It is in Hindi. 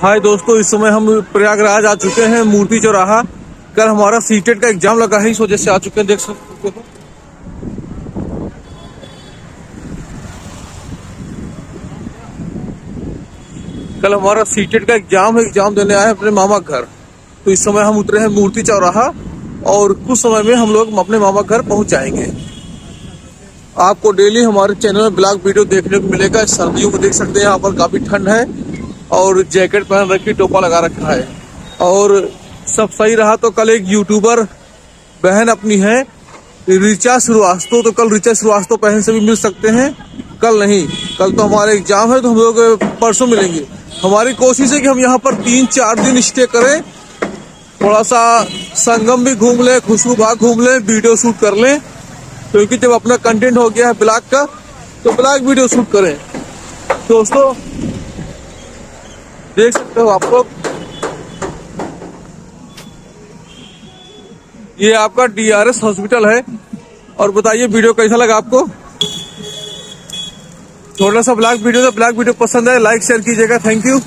हाय दोस्तों, इस समय हम प्रयागराज आ चुके हैं, मूर्ति चौराहा। कल हमारा सीटेट का एग्जाम लगा है, इस वजह से आ चुके हैं, देख सकते हो। कल हमारा सीटेट का एग्जाम देने आए अपने मामा घर। तो इस समय हम उतरे हैं मूर्ति चौराहा और कुछ समय में हम लोग अपने मामा घर पहुंच जाएंगे। आपको डेली हमारे चैनल में ब्लॉग वीडियो देखने को मिलेगा। सर्दियों में देख सकते हैं यहाँ पर काफी ठंड है और जैकेट पहन रखी, टोपा लगा रखा है। और सब सही रहा तो कल एक यूट्यूबर बहन अपनी है ऋचा श्रीवास्तव, तो कल ऋचा श्रीवास्तव बहन से भी मिल सकते हैं। कल नहीं, कल तो हमारे एग्जाम है, तो हम लोग परसों मिलेंगे। हमारी कोशिश है कि हम यहाँ पर 3-4 दिन स्टे करें, थोड़ा सा संगम भी घूम लें, खुशबू बाग घूम लें, वीडियो शूट कर लें, क्योंकि जब अपना कंटेंट हो गया है ब्लॉग का तो ब्लॉग वीडियो शूट करें। दोस्तों देख सकते हो आप लोग, ये आपका DRS हॉस्पिटल है। और बताइए वीडियो कैसा लगा आपको। थोड़ा सा ब्लॉग वीडियो पसंद है, लाइक शेयर कीजिएगा। Thank you.